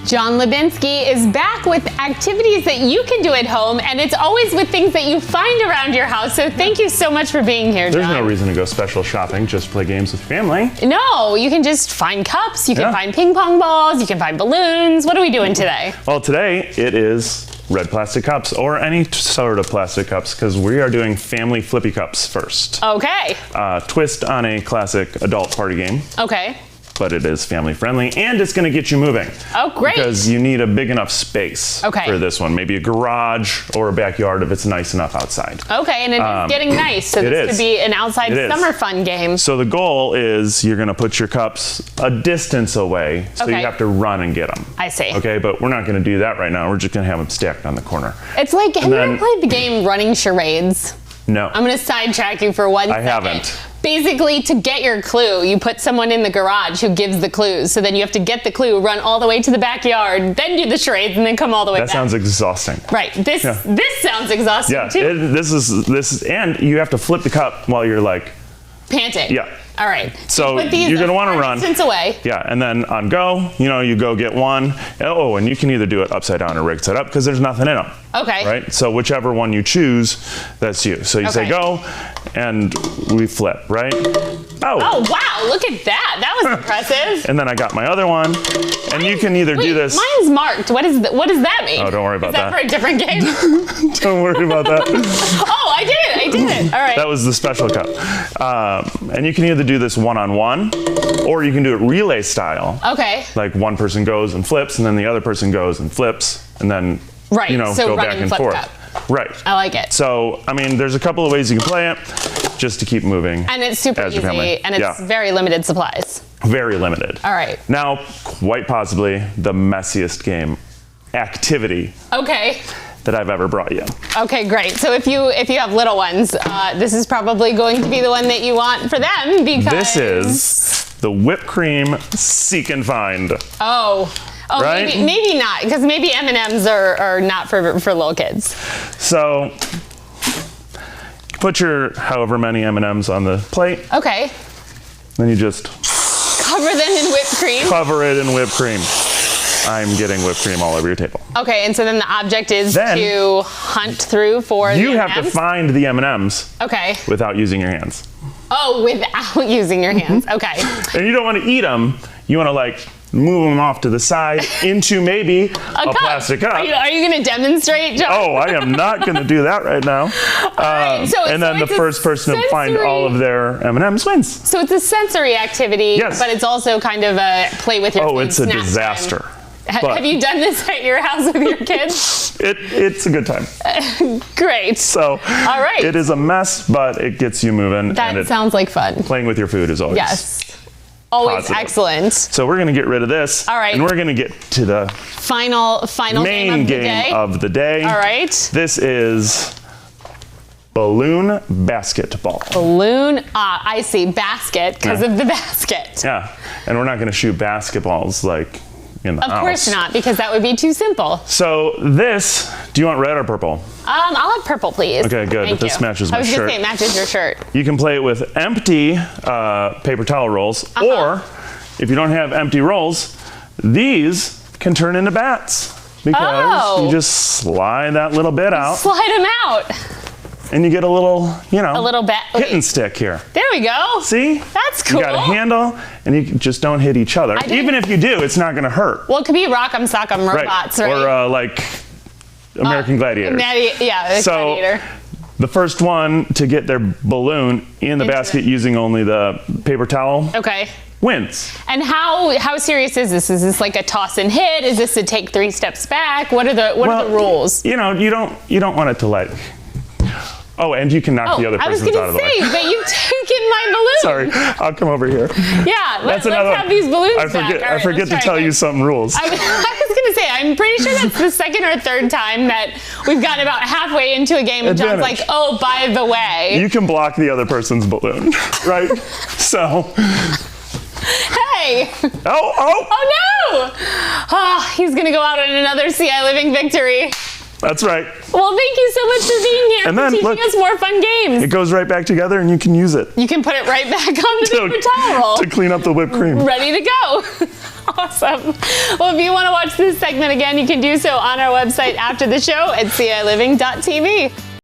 John Lubinski is back with activities that you can do at home, and it's always with things that you find around your house. So thank you so much for being here, John. There's no reason to go special shopping, just play games with family. No, you can just find cups, you can find ping pong balls, you can find balloons. What are we doing today? Well, today it is red plastic cups, or any sort of plastic cups, because we are doing family flippy cups first. Okay. Twist on a classic adult party game. Okay. But it is family friendly, and it's going to get you moving. Oh, great. Because you need a big enough space for this one. Maybe a garage or a backyard if it's nice enough outside. Okay, and it is getting nice, so this could be an outside summer fun game. So the goal is you're going to put your cups a distance away, so you have to run and get them. I see. Okay, but we're not going to do that right now. We're just going to have them stacked on the corner. It's like, have you ever played the game Running Charades? No. I'm going to sidetrack you for 1 second. I haven't. Basically, to get your clue, you put someone in the garage who gives the clues. So then you have to get the clue, run all the way to the backyard, then do the charades, and then come all the way back. That sounds exhausting. Right. This sounds exhausting too. This is, and you have to flip the cup while you're like panting. Yeah. All right. So you're going to want to run. Distance away. Yeah, and then on go, you go get one. Oh, and you can either do it upside down or rigged side up because there's nothing in them. Okay. Right? So whichever one you choose, that's you. So you say go, and we flip, right? Oh, wow, look at that. That was impressive. And then I got my other one, and you can either do this. Mine's marked. What does that mean? Oh, don't worry about that. Is that for a different game? Don't worry about that. Oh, I did it. All right. That was the special cup. And you can either do this one-on-one, or you can do it relay style. Okay. Like one person goes and flips, and then the other person goes and flips, and then so go back and forth. Cup. Right. I like it. So, I mean, there's a couple of ways you can play it, just to keep moving. And it's super easy, and it's very limited supplies. Very limited. All right. Now, quite possibly the messiest activity. Okay. That I've ever brought you. Okay, great. So if you have little ones, this is probably going to be the one that you want for them because this is the whipped cream seek and find. Oh, right? maybe not, because maybe M&Ms are not for little kids. So put your however many M&Ms on the plate. Okay. Then you just cover them in whipped cream. Cover it in whipped cream. I'm getting whipped cream all over your table. Okay, and so then the object is to hunt through for the M&Ms? You have to find the M&Ms. Okay. Without using your hands. Oh, without using your hands. Okay. And you don't want to eat them. You want to move them off to the side into maybe a plastic cup. Are you going to demonstrate, John? Oh, I am not going to do that right now. And then the first person to find all of their M&Ms wins. So it's a sensory activity, but it's also kind of a play with your food. Oh, it's a disaster. Have you done this at your house with your kids? It's a good time. Great. So, all right. It is a mess, but it gets you moving. That sounds like fun. Playing with your food is always always positive. Excellent. So we're going to get rid of this. All right. And we're going to get to the final main game of the day. All right. This is balloon basketball. Balloon, I see, basket, because of the basket. Yeah, and we're not going to shoot basketballs in the house. Of course not, because that would be too simple. So this, do you want red or purple? I'll have purple, please. Okay, good. Thank this you. matches my shirt. I was going to say it matches your shirt. You can play it with empty paper towel rolls, or if you don't have empty rolls, these can turn into bats. Because you just slide that little bit out. Slide them out. And you get a little, a little hitting stick here. There we go. See? That's cool. You got a handle, and you just don't hit each other. Even if you do, it's not going to hurt. Well, it could be Rock'em Sock'em Robots, right? Or American Gladiators. Gladiator. The first one to get their balloon in the basket using only the paper towel wins. And how serious is this? Is this like a toss and hit? Is this to take 3 steps back? What are the rules? You don't want it to Oh, and you can knock the other person's out of the way. I was going to say, but you've taken my balloon. Sorry, I'll come over here. Yeah, let's have these balloons back. I forget to tell you some rules. I was going to say, I'm pretty sure that's the second or third time that we've gotten about halfway into a game and John's like, oh, by the way. You can block the other person's balloon, right? So. Hey! Oh no! Oh, he's going to go out on another ciLiving victory. That's right. Well, thank you so much for being here and teaching us more fun games. It goes right back together and you can use it. You can put it right back on the paper towel roll. To clean up the whipped cream. Ready to go. Awesome. Well, if you want to watch this segment again, you can do so on our website after the show at ciLiving.tv.